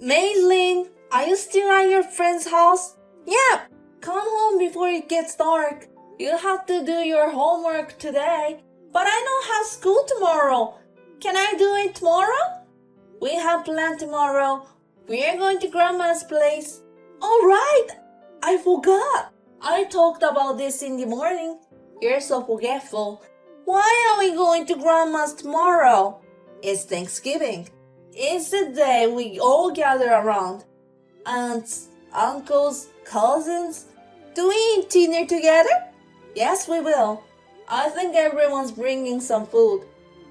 Maylin, are you still at your friend's house? Yep. Come home before it gets dark. You have to do your homework today. But I don't have school tomorrow. Can I do it tomorrow? We have planned tomorrow. We're going to Grandma's place. Alright. I forgot. I talked about this in the morning. You're so forgetful. Why are we going to Grandma's tomorrow? It's Thanksgiving. It's the day we all gather around. Aunts, uncles, cousins. Do we eat dinner together? Yes, we will. I think everyone's bringing some food.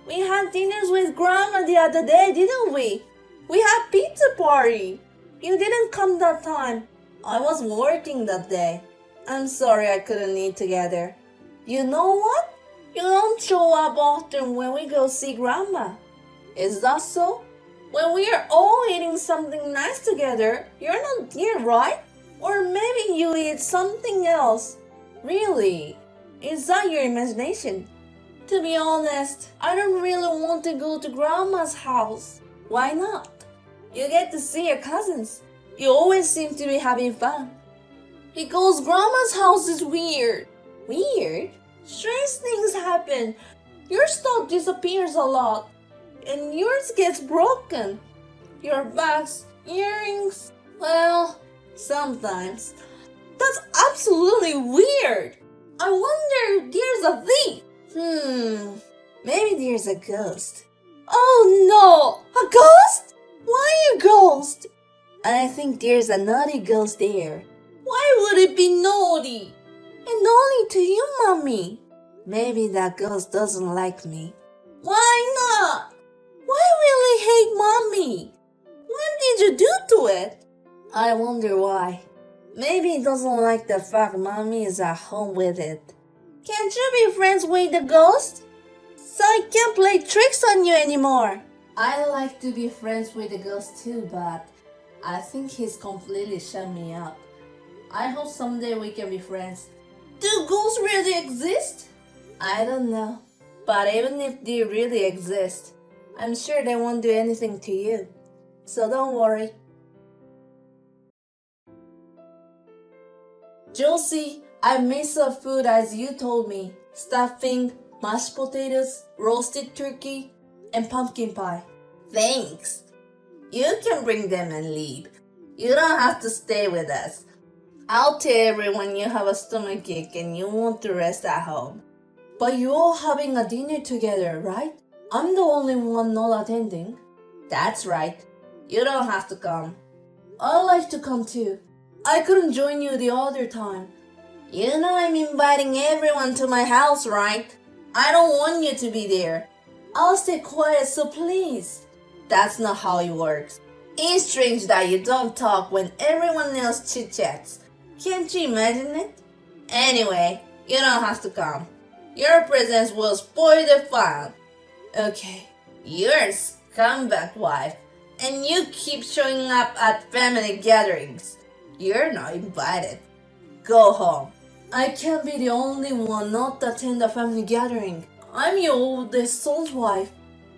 We had dinners with Grandma the other day, didn't we? We had pizza party. You didn't come that time. I was working that day. I'm sorry I couldn't eat together. You know what? You don't show up often when we go see Grandma. Is that so? When we are all eating something nice together, you're not here, right? Or maybe you eat something else. Really? Is that your imagination? To be honest, I don't really want to go to Grandma's house. Why not? You get to see your cousins. You always seem to be having fun. Because Grandma's house is weird. Weird? Strange things happen. Your stuff disappears a lot. And yours gets broken. Your bags, earrings, well, sometimes. That's absolutely weird. I wonder if there's a thief. Maybe there's a ghost. Oh no, a ghost? Why a ghost? I think there's a naughty ghost there. Why would it be naughty? And only to you, Mommy. Maybe that ghost doesn't like me. Why not? Why will it hate Mommy? What did you do to it? I wonder why. Maybe it doesn't like the fact Mommy is at home with it. Can't you be friends with the ghost? So I can't play tricks on you anymore. I like to be friends with the ghost too, but I think he's completely shut me up. I hope someday we can be friends. Do ghosts really exist? I don't know. But even if they really exist, I'm sure they won't do anything to you. So don't worry. Josie, I made some food as you told me. Stuffing, mashed potatoes, roasted turkey, and pumpkin pie. Thanks. You can bring them and leave. You don't have to stay with us. I'll tell everyone you have a stomachache and you want to rest at home. But you're all having a dinner together, right? I'm the only one not attending. That's right. You don't have to come. I'd like to come too. I couldn't join you the other time. You know I'm inviting everyone to my house, right? I don't want you to be there. I'll stay quiet, so please. That's not how it works. It's strange that you don't talk when everyone else chit-chats. Can't you imagine it? Anyway, you don't have to come. Your presence will spoil the fun. Okay, you're a scumbag wife, and you keep showing up at family gatherings. You're not invited. Go home. I can't be the only one not to attend a family gathering. I'm your oldest son's wife.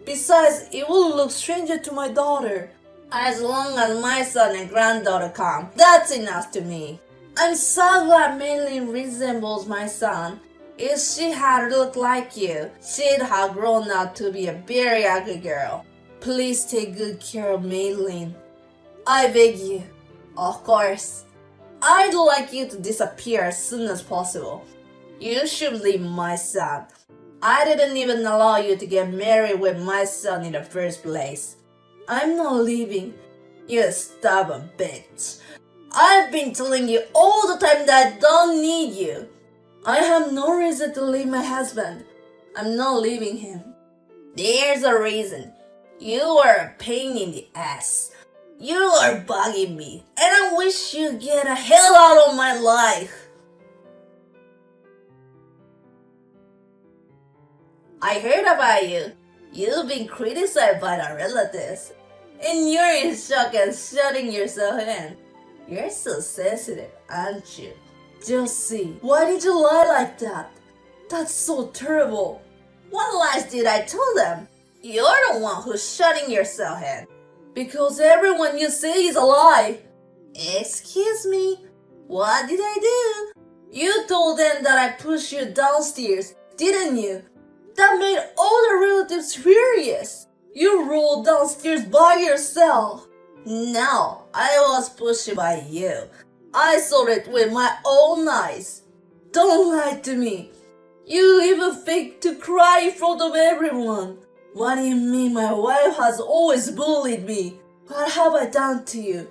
Besides, it will look stranger to my daughter. As long as my son and granddaughter come, that's enough to me. I'm so glad Maylin resembles my son. If she had looked like you, she'd have grown up to be a very ugly girl. Please take good care of Maylin. I beg you. Of course. I'd like you to disappear as soon as possible. You should leave my son. I didn't even allow you to get married with my son in the first place. I'm not leaving. You stubborn bitch. I've been telling you all the time that I don't need you. I have no reason to leave my husband. I'm not leaving him. There's a reason. You are a pain in the ass. You are bugging me, and I wish you'd get the hell out of my life. I heard about you. You've been criticized by the relatives, and you're in shock and shutting yourself in. You're so sensitive, aren't you? Josie, why did you lie like that? That's so terrible. What lies did I tell them? You're the one who's shutting yourself in. Because everyone you see is a lie. Excuse me, what did I do? You told them that I pushed you downstairs, didn't you? That made all the relatives furious. You rolled downstairs by yourself. No, I was pushed by you. I saw it with my own eyes. Don't lie to me. You even faked to cry in front of everyone. What do you mean my wife has always bullied me? What have I done to you?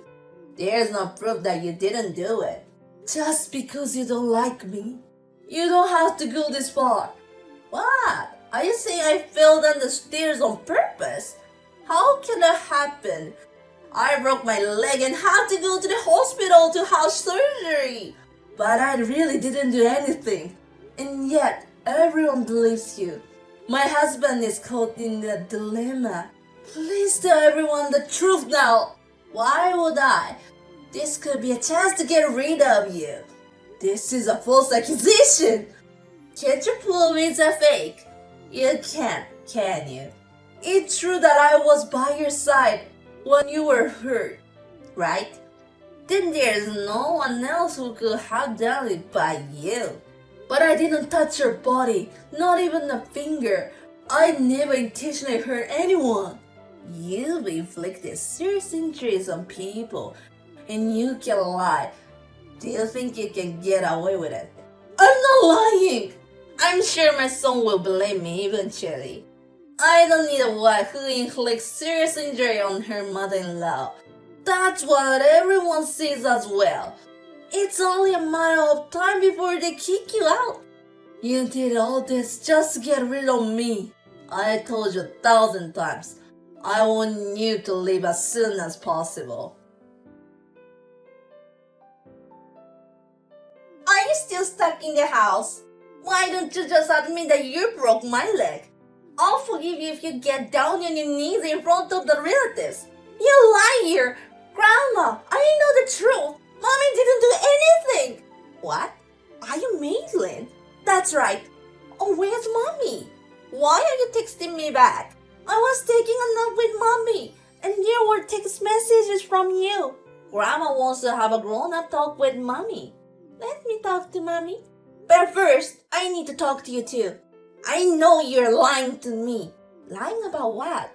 There's no proof that you didn't do it. Just because you don't like me. You don't have to go this far. What? Are you saying I fell down the stairs on purpose? How can that happen? I broke my leg and had to go to the hospital to have surgery. But I really didn't do anything. And yet, everyone believes you. My husband is caught in a dilemma. Please tell everyone the truth now. Why would I? This could be a chance to get rid of you. This is a false accusation. Can't you prove it's a fake? You can't, can you? It's true that I was by your side when you were hurt, right? Then there's no one else who could have done it but you. But I didn't touch your body, not even a finger. I never intentionally hurt anyone. You've inflicted serious injuries on people, and you can lie. Do you think you can get away with it? I'm not lying! I'm sure my son will believe me eventually. I don't need a wife who inflicts serious injury on her mother-in-law. That's what everyone sees as well. It's only a matter of time before they kick you out. You did all this just to get rid of me. I told you 1,000 times. I want you to leave as soon as possible. Are you still stuck in the house? Why don't you just admit that you broke my leg? I'll forgive you if you get down on your knees in front of the relatives. You liar! Grandma, I know the truth. Mommy didn't do anything. What? Are you Madeline? That's right. Oh, where's Mommy? Why are you texting me back? I was taking a nap with Mommy, and there were text messages from you. Grandma wants to have a grown-up talk with Mommy. Let me talk to Mommy. But first, I need to talk to you too. I know you're lying to me. Lying about what?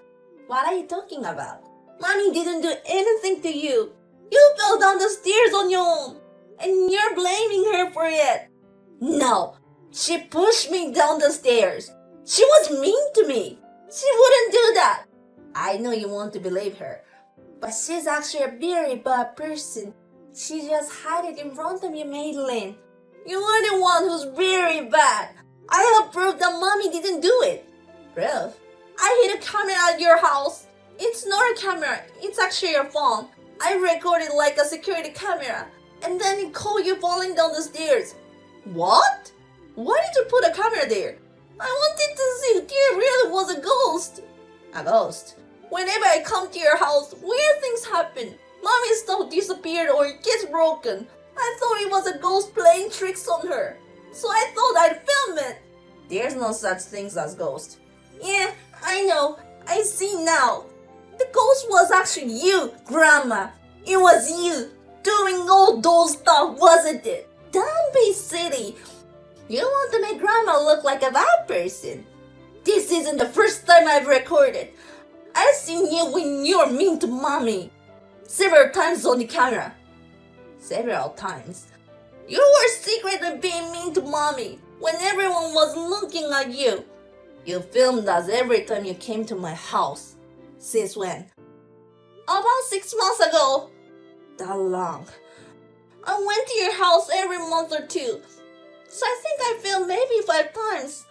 What are you talking about? Mommy didn't do anything to you. You fell down the stairs on your own, and you're blaming her for it. No, she pushed me down the stairs. She was mean to me. She wouldn't do that. I know you want to believe her, but she's actually a very bad person. She just hid it in front of you, Madeline. You are the one who's very bad. I have proof that Mommy didn't do it. Proof? I hid a camera at your house. It's not a camera, it's actually your phone. I recorded like a security camera, and then it caught you falling down the stairs. What? Why did you put a camera there? I wanted to see if there really was a ghost. A ghost? Whenever I come to your house, weird things happen. Mommy's stuff disappeared or it gets broken. I thought it was a ghost playing tricks on her, so I thought I'd film it. There's no such things as ghosts. Yeah, I know. I see now. The ghost was actually you, Grandma. It was you doing all those stuff, wasn't it? Don't be silly. You want to make Grandma look like a bad person. This isn't the first time I've recorded. I've seen you when you're mean to Mommy. Several times on the camera. Several times. You were secretly being mean to Mommy when everyone was looking at you. You filmed us every time you came to my house. Since when? About 6 months ago. That long. I went to your house every month or two. So I think I filmed maybe 5 times.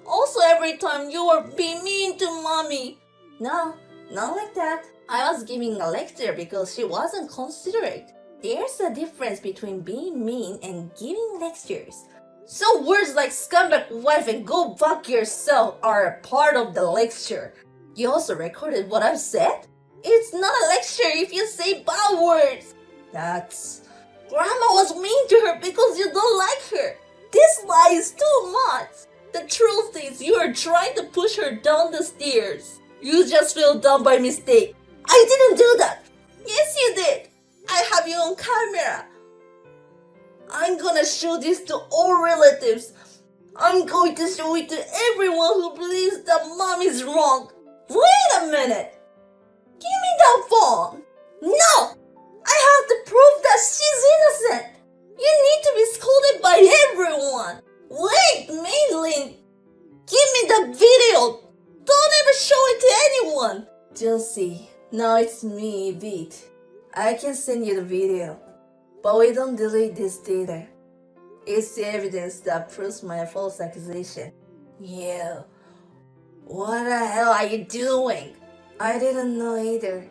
Also every time you were being mean to Mommy. No, not like that. I was giving a lecture because she wasn't considerate. There's a difference between being mean and giving lectures. So words like scumbag wife and go fuck yourself are a part of the lecture. You also recorded what I've said? It's not a lecture if you say bad words. Grandma was mean to her because you don't like her. This lie is too much. The truth is you are trying to push her down the stairs. You just fell down by mistake. I didn't do that. Yes, you did. I have you on camera. I'm gonna show this to all relatives. I'm going to show it to everyone who believes that mom is wrong. Wait a minute. Give me that phone. No! I have to prove that she's innocent. You need to be scolded by everyone. Wait, Madeline. Give me the video. Don't ever show it to anyone. Josie, now it's me, Beat. I can send you the video. But we don't delete this data. It's the evidence that proves my false accusation. You. What the hell are you doing? I didn't know either.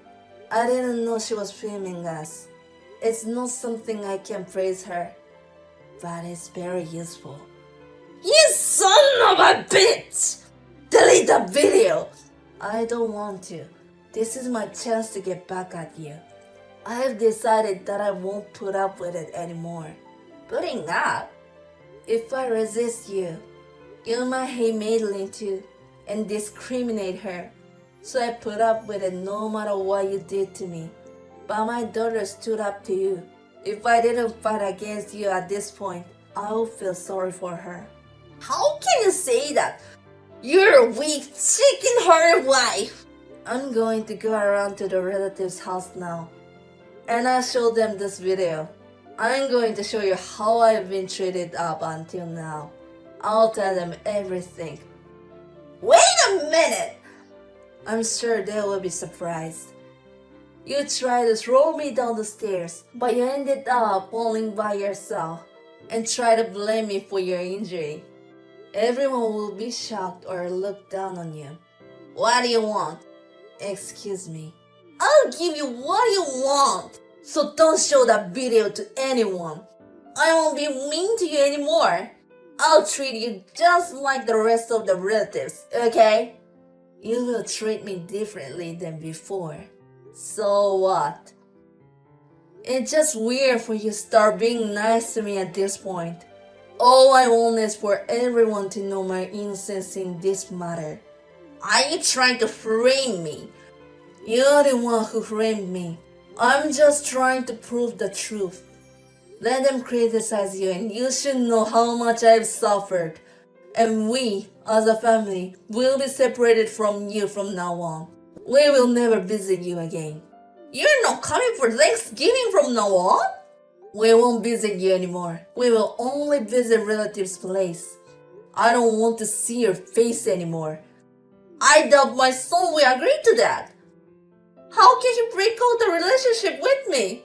I didn't know she was filming us. It's not something I can praise her, but it's very useful. You son of a bitch! Delete the video! I don't want to. This is my chance to get back at you. I have decided that I won't put up with it anymore. Putting up? If I resist you, you might hate Madeline too and discriminate her. So I put up with it no matter what you did to me. But my daughter stood up to you. If I didn't fight against you at this point, I would feel sorry for her. How can you say that? You're a weak, chicken-hearted wife. I'm going to go around to the relative's house now, and I'll show them this video. I'm going to show you how I've been treated up until now. I'll tell them everything. Wait a minute! I'm sure they will be surprised. You tried to throw me down the stairs, but you ended up falling by yourself and tried to blame me for your injury. Everyone will be shocked or look down on you. What do you want? Excuse me. I'll give you what you want, so don't show that video to anyone. I won't be mean to you anymore. I'll treat you just like the rest of the relatives, okay? You will treat me differently than before. So what? It's just weird for you to start being nice to me at this point. All I want is for everyone to know my innocence in this matter. Are you trying to frame me? You're the one who framed me. I'm just trying to prove the truth. Let them criticize you and you should know how much I've suffered. And we, as a family, will be separated from you from now on. We will never visit you again. You're not coming for Thanksgiving from now on? We won't visit you anymore. We will only visit relatives' place. I don't want to see your face anymore. I doubt my son will agree to that. How can he break out the relationship with me?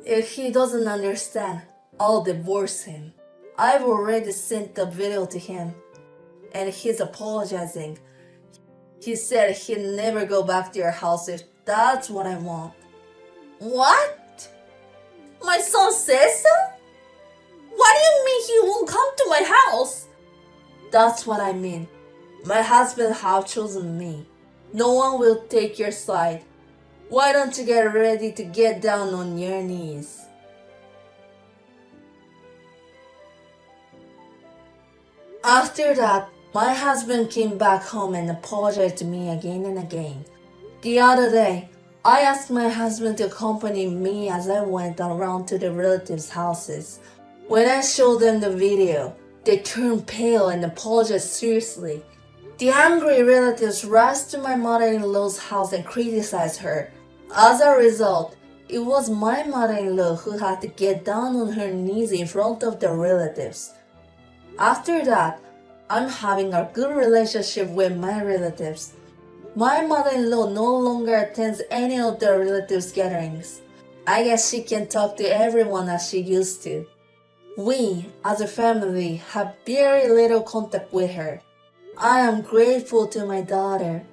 If he doesn't understand, I'll divorce him. I've already sent the video to him, and he's apologizing. He said he'd never go back to your house if that's what I want. What? My son says so? What do you mean he won't come to my house? That's what I mean. My husband has chosen me. No one will take your side. Why don't you get ready to get down on your knees? After that, my husband came back home and apologized to me again and again. The other day, I asked my husband to accompany me as I went around to the relatives' houses. When I showed them the video, they turned pale and apologized seriously. The angry relatives rushed to my mother-in-law's house and criticized her. As a result, it was my mother-in-law who had to get down on her knees in front of the relatives. After that, I'm having a good relationship with my relatives. My mother-in-law no longer attends any of the relatives' gatherings. I guess she can talk to everyone as she used to. We, as a family, have very little contact with her. I am grateful to my daughter.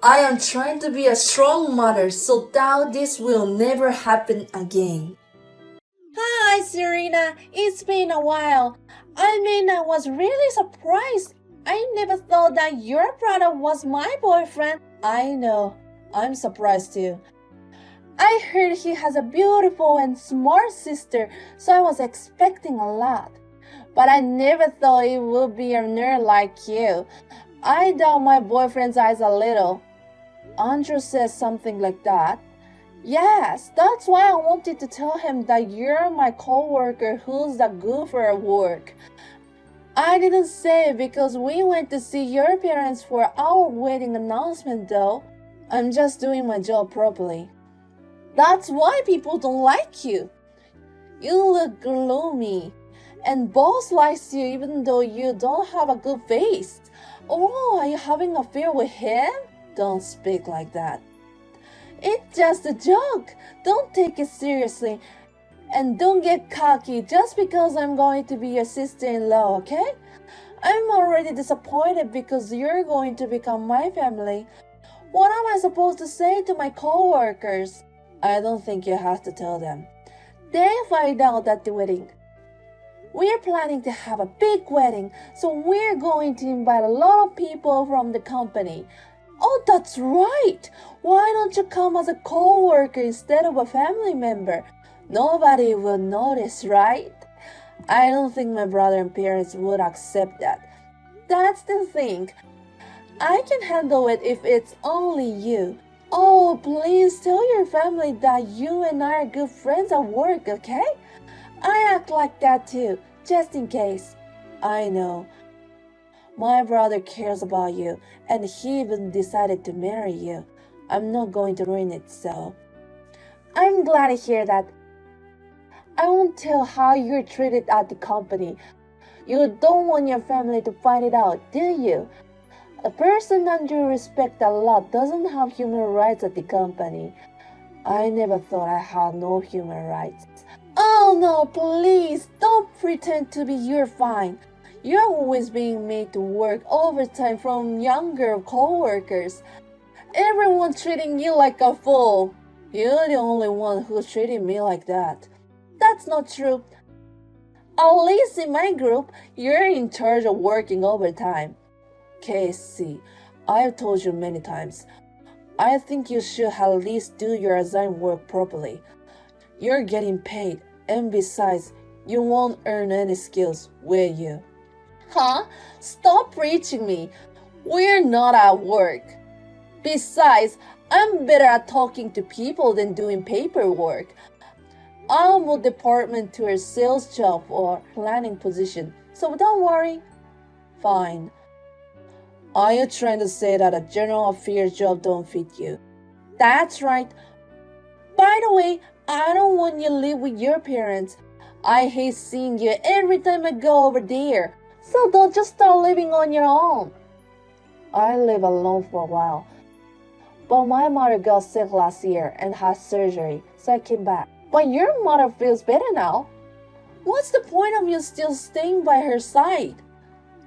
I am trying to be a strong mother so that this will never happen again. Hi, Serena. It's been a while. I was really surprised. I never thought that your brother was my boyfriend. I know. I'm surprised too. I heard he has a beautiful and smart sister, so I was expecting a lot. But I never thought it would be a nerd like you. I doubt my boyfriend's eyes a little. Andrew says something like that. Yes, that's why I wanted to tell him that you're my coworker who's the goofer at work. I didn't say it because we went to see your parents for our wedding announcement though. I'm just doing my job properly. That's why people don't like you. You look gloomy. And boss likes you even though you don't have a good face. Oh, are you having an affair with him? Don't speak like that. It's just a joke. Don't take it seriously. And don't get cocky just because I'm going to be your sister-in-law, okay? I'm already disappointed because you're going to become my family. What am I supposed to say to my coworkers? I don't think you have to tell them. They find out at the wedding. We're planning to have a big wedding, so we're going to invite a lot of people from the company. Oh, that's right! Why don't you come as a co-worker instead of a family member? Nobody will notice, right? I don't think my brother and parents would accept that. That's the thing. I can handle it if it's only you. Oh, please tell your family that you and I are good friends at work, okay? I act like that too, just in case. I know. My brother cares about you, and he even decided to marry you. I'm not going to ruin it, so. I'm glad to hear that. I won't tell how you're treated at the company. You don't want your family to find it out, do you? A person that you respect a lot doesn't have human rights at the company. I never thought I had no human rights. Oh no, please, don't pretend to be you're fine. You're always being made to work overtime from younger co-workers. Everyone's treating you like a fool. You're the only one who's treating me like that. That's not true. At least in my group, you're in charge of working overtime. Casey, I've told you many times. I think you should at least do your assigned work properly. You're getting paid, and besides, you won't earn any skills, will you? Huh? Stop preaching me. We're not at work. Besides, I'm better at talking to people than doing paperwork. I'll move department to a sales job or planning position, so don't worry. Fine. Are you trying to say that a general affairs job don't fit you? That's right. By the way, I don't want you to live with your parents. I hate seeing you every time I go over there. So don't just start living on your own. I lived alone for a while. But my mother got sick last year and had surgery, so I came back. But your mother feels better now. What's the point of you still staying by her side?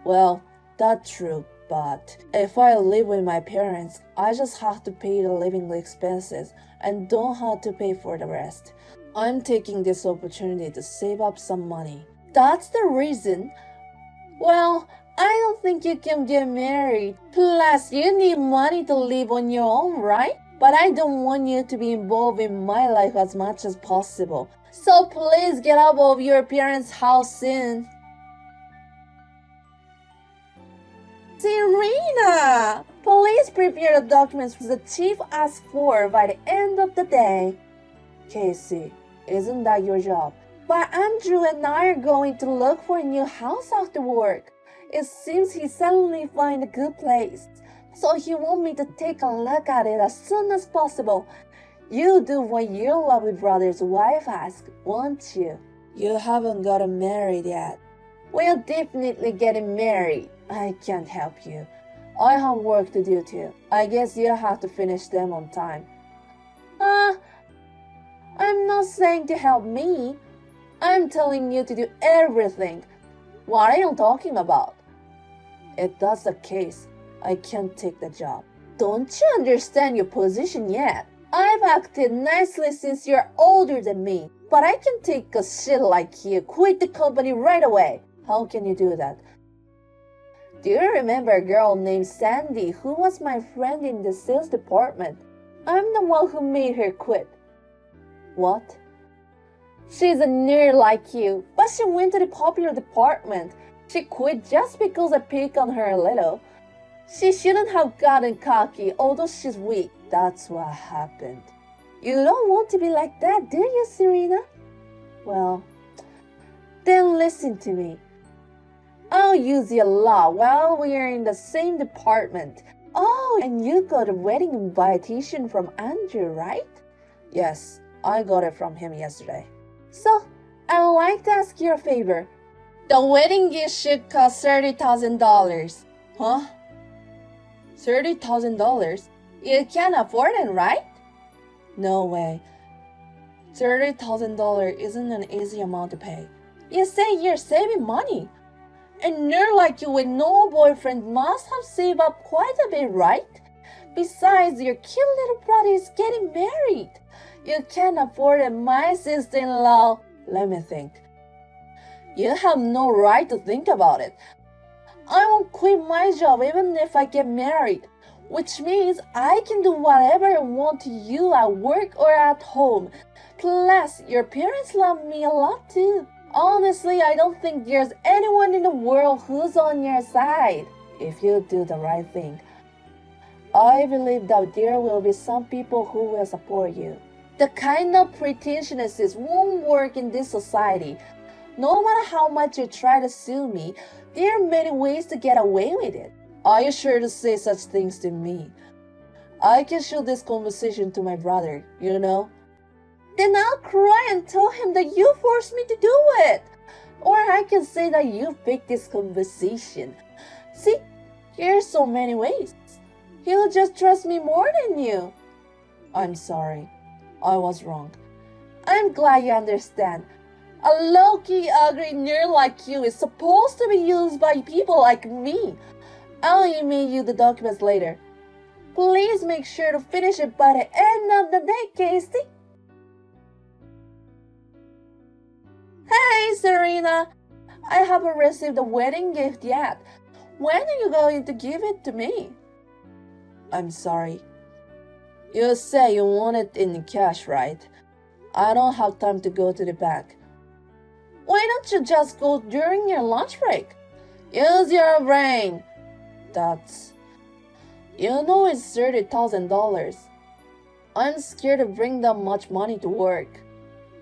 Well, that's true, but if I live with my parents, I just have to pay the living expenses and don't have to pay for the rest. I'm taking this opportunity to save up some money. That's the reason. Well, I don't think you can get married. Plus, you need money to live on your own, right? But I don't want you to be involved in my life as much as possible. So please get out of your parents' house soon. Serena! Please prepare the documents the chief asked for by the end of the day. Casey, isn't that your job? But Andrew and I are going to look for a new house after work. It seems he suddenly found a good place, so he wants me to take a look at it as soon as possible. You do what your lovely brother's wife asks, won't you? You haven't gotten married yet. We're definitely getting married. I can't help you. I have work to do too. I guess you have to finish them on time. I'm not saying to help me. I'm telling you to do everything. What are you talking about? If that's the case, I can't take the job. Don't you understand your position yet? I've acted nicely since you're older than me, but I can take a shit like you, quit the company right away. How can you do that? Do you remember a girl named Sandy who was my friend in the sales department? I'm the one who made her quit. What? She's a nerd like you, but she went to the popular department. She quit just because I picked on her a little. She shouldn't have gotten cocky, although she's weak. That's what happened. You don't want to be like that, do you, Serena? Well, then listen to me. I'll use you a lot while we're in the same department. Oh, and you got a wedding invitation from Andrew, right? Yes, I got it from him yesterday. So, I'd like to ask you a favor. The wedding gift should cost $30,000. Huh? $30,000? You can't afford it, right? No way. $30,000 isn't an easy amount to pay. You say you're saving money. And you're like you with no boyfriend must have saved up quite a bit, right? Besides, your cute little brother is getting married. You can't afford it, my sister-in-law. Let me think. You have no right to think about it. I won't quit my job even if I get married, which means I can do whatever I want to you at work or at home. Plus, your parents love me a lot too. Honestly, I don't think there's anyone in the world who's on your side. If you do the right thing, I believe that there will be some people who will support you. The kind of pretentiousness won't work in this society. No matter how much you try to sue me, there are many ways to get away with it. Are you sure to say such things to me? I can show this conversation to my brother, you know? Then I'll cry and tell him that you forced me to do it. Or I can say that you picked this conversation. See, here's so many ways. He'll just trust me more than you. I'm sorry. I was wrong. I'm glad you understand. A low-key ugly nerd like you is supposed to be used by people like me. I'll email you the documents later. Please make sure to finish it by the end of the day, Casey. Hey, Serena. I haven't received the wedding gift yet. When are you going to give it to me? I'm sorry. You say you want it in cash, right? I don't have time to go to the bank. Why don't you just go during your lunch break? Use your brain. You know it's $30,000. I'm scared to bring that much money to work.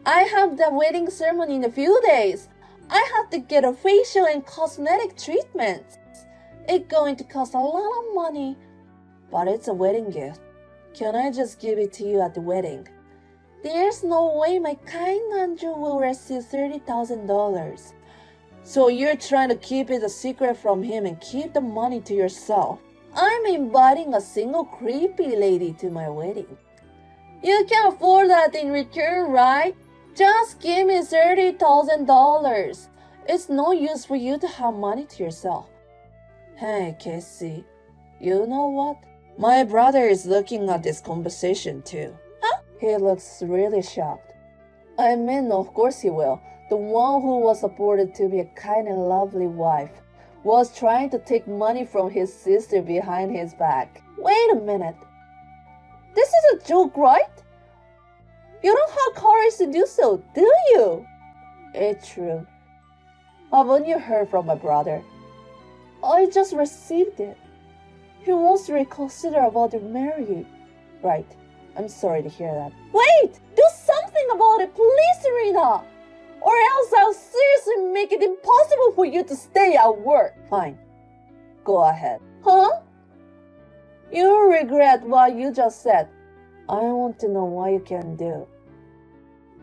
I have the wedding ceremony in a few days. I have to get a facial and cosmetic treatments. It's going to cost a lot of money. But it's a wedding gift. Can I just give it to you at the wedding? There's no way my kind Andrew will receive $30,000. So you're trying to keep it a secret from him and keep the money to yourself. I'm inviting a single creepy lady to my wedding. You can afford that in return, right? Just give me $30,000. It's no use for you to have money to yourself. Hey, Casey, you know what? My brother is looking at this conversation too. Huh? He looks really shocked. I mean, of course he will. The one who was supported to be a kind and lovely wife was trying to take money from his sister behind his back. Wait a minute. This is a joke, right? You don't have courage to do so, do you? It's true. Haven't you heard from my brother? I just received it. He wants to reconsider about their marriage. Right. I'm sorry to hear that. Wait! Do something about it, please, Serena! Or else I'll seriously make it impossible for you to stay at work. Fine. Go ahead. Huh? You'll regret what you just said. I want to know what you can do.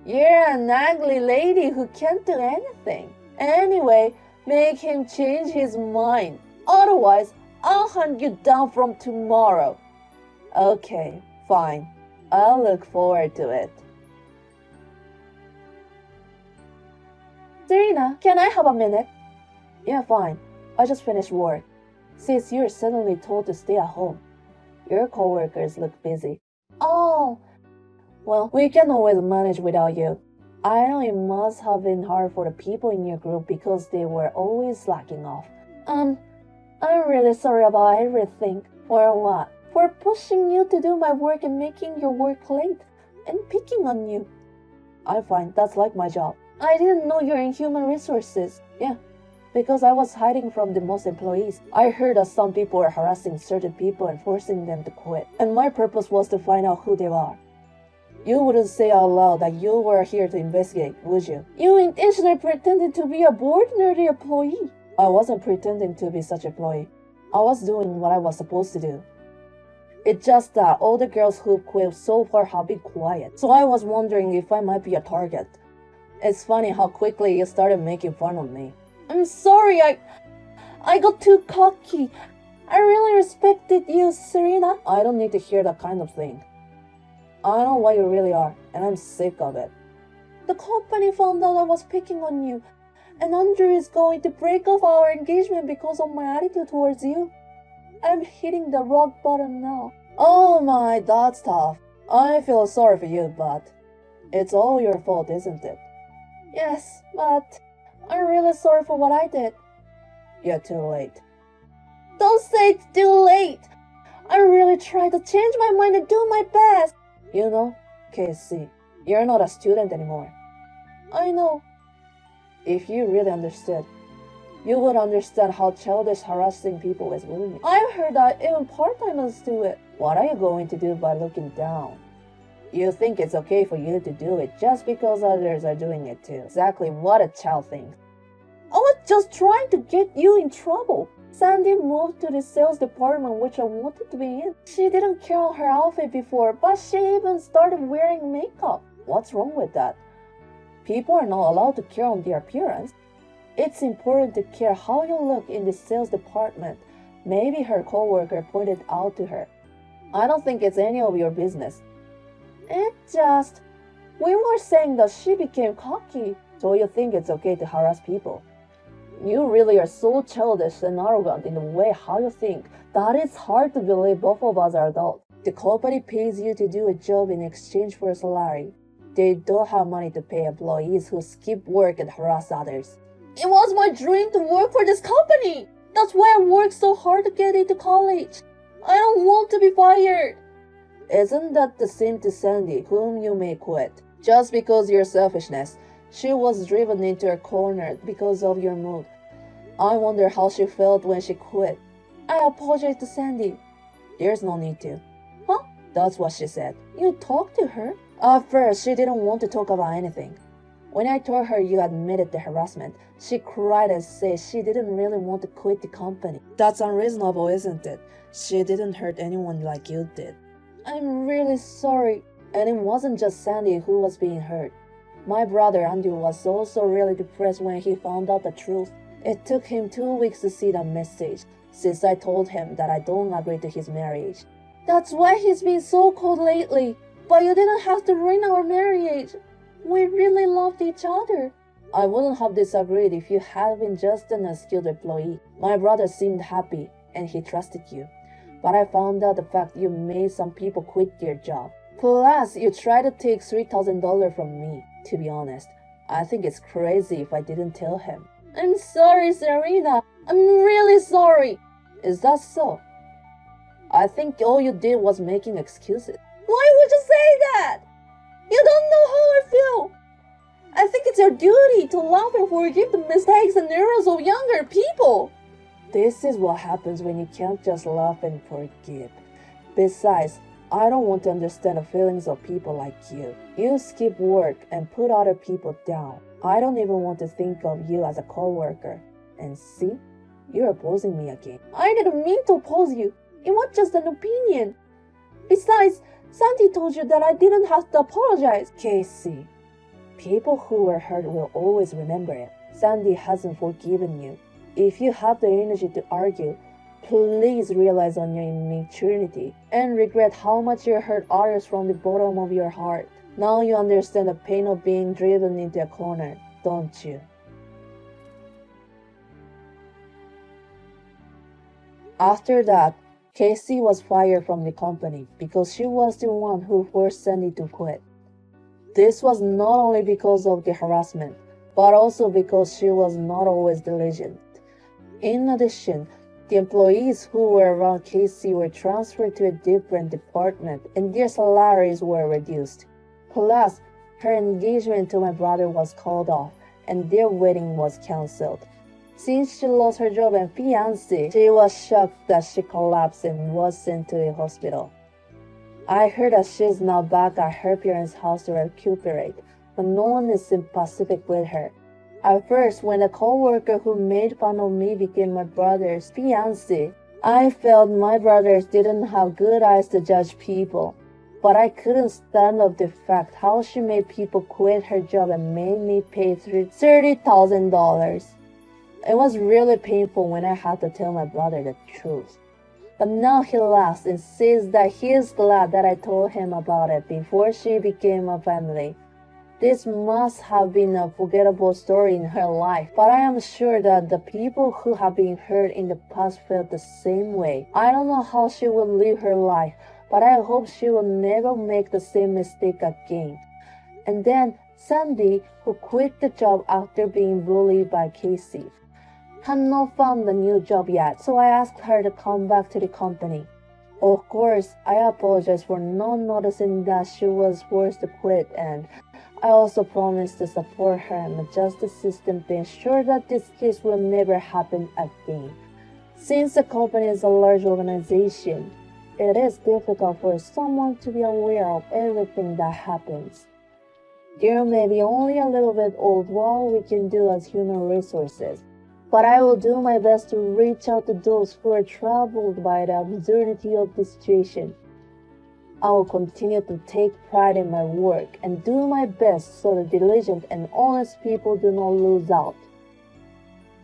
You're an ugly lady who can't do anything. Anyway, make him change his mind. Otherwise, I'll hunt you down from tomorrow. Okay, fine. I'll look forward to it. Serena, can I have a minute? Yeah, fine. I just finished work. Since you're suddenly told to stay at home, your coworkers look busy. Oh, well, we can always manage without you. I know it must have been hard for the people in your group because they were always slacking off. I'm really sorry about everything. For what? For pushing you to do my work and making your work late and picking on you. I'm fine. That's like my job. I didn't know you're in human resources. Yeah, Because I was hiding from the most employees. I heard that some people were harassing certain people and forcing them to quit. And my purpose was to find out who they are. You wouldn't say out loud that you were here to investigate, would you? You intentionally pretended to be a ordinary employee. I wasn't pretending to be such an employee. I was doing what I was supposed to do. It's just that all the girls who quit so far have been quiet. So I was wondering if I might be a target. It's funny how quickly you started making fun of me. I'm sorry, I got too cocky. I really respected you, Serena. I don't need to hear that kind of thing. I know what you really are, and I'm sick of it. The company found out I was picking on you, and Andrew is going to break off our engagement because of my attitude towards you. I'm hitting the rock bottom now. Oh my, that's tough. I feel sorry for you, but it's all your fault, isn't it? Yes, but I'm really sorry for what I did. You're too late. Don't say it's too late. I really tried to change my mind and do my best. You know, Casey, you're not a student anymore. I know. If you really understood, you would understand how childish harassing people is, wouldn't you? I've heard that even part-timers do it. What are you going to do by looking down? You think it's okay for you to do it just because others are doing it too. Exactly what a child thinks. I was just trying to get you in trouble. Sandy moved to the sales department, which I wanted to be in. She didn't care on her outfit before, but she even started wearing makeup. What's wrong with that? People are not allowed to care on their appearance. It's important to care how you look in the sales department. Maybe her coworker pointed out to her. I don't think it's any of your business. It's just, we were saying that she became cocky. So you think it's okay to harass people? You really are so childish and arrogant in the way how you think that it's hard to believe both of us are adults. The company pays you to do a job in exchange for a salary. They don't have money to pay employees who skip work and harass others. It was my dream to work for this company. That's why I worked so hard to get into college. I don't want to be fired. Isn't that the same to Sandy, whom you may quit? Just because of your selfishness. She was driven into a corner because of your mood. I wonder how she felt when she quit. I apologize to Sandy. There's no need to. Huh? That's what she said. You talked to her? At first, she didn't want to talk about anything. When I told her you admitted the harassment, she cried and said she didn't really want to quit the company. That's unreasonable, isn't it? She didn't hurt anyone like you did. I'm really sorry. And it wasn't just Sandy who was being hurt. My brother Andrew was also really depressed when he found out the truth. It took him 2 weeks to see that message, since I told him that I don't agree to his marriage. That's why he's been so cold lately. But you didn't have to ruin our marriage. We really loved each other. I wouldn't have disagreed if you had been just an unskilled employee. My brother seemed happy, and he trusted you. But I found out the fact you made some people quit their job. Plus, you tried to take $3,000 from me. To be honest, I think it's crazy if I didn't tell him. I'm sorry, Serena. I'm really sorry. Is that so? I think all you did was making excuses. Why would you say that? You don't know how I feel. I think it's your duty to laugh and forgive the mistakes and errors of younger people. This is what happens when you can't just laugh and forgive. Besides, I don't want to understand the feelings of people like you. You skip work and put other people down. I don't even want to think of you as a co-worker. And see, you're opposing me again. I didn't mean to oppose you. It was just an opinion. Besides, Sandy told you that I didn't have to apologize. Casey, people who were hurt will always remember it. Sandy hasn't forgiven you. If you have the energy to argue, please realize on your immaturity and regret how much you hurt others from the bottom of your heart. Now you understand the pain of being driven into a corner, don't you? After that, Casey was fired from the company because she was the one who forced Sandy to quit. This was not only because of the harassment, but also because she was not always diligent. In addition, the employees who were around Casey were transferred to a different department and their salaries were reduced. Plus, her engagement to my brother was called off and their wedding was cancelled. Since she lost her job and fiancé, she was shocked that she collapsed and was sent to the hospital. I heard that she's now back at her parents' house to recuperate, but no one is sympathetic with her. At first, when a co-worker who made fun of me became my brother's fiancé, I felt my brothers didn't have good eyes to judge people. But I couldn't stand up the fact how she made people quit her job and made me pay $30,000. It was really painful when I had to tell my brother the truth. But now he laughs and says that he is glad that I told him about it before she became a family. This must have been a forgettable story in her life, but I am sure that the people who have been hurt in the past felt the same way. I don't know how she will live her life, but I hope she will never make the same mistake again. And then Sandy, who quit the job after being bullied by Casey, had not found a new job yet, so I asked her to come back to the company. Of course, I apologized for not noticing that she was forced to quit, and I also promised to support her and adjust the system to ensure that this case will never happen again. Since the company is a large organization, it is difficult for someone to be aware of everything that happens. There may be only a little bit of what we can do as human resources, but I will do my best to reach out to those who are troubled by the absurdity of the situation. I will continue to take pride in my work and do my best so the diligent and honest people do not lose out.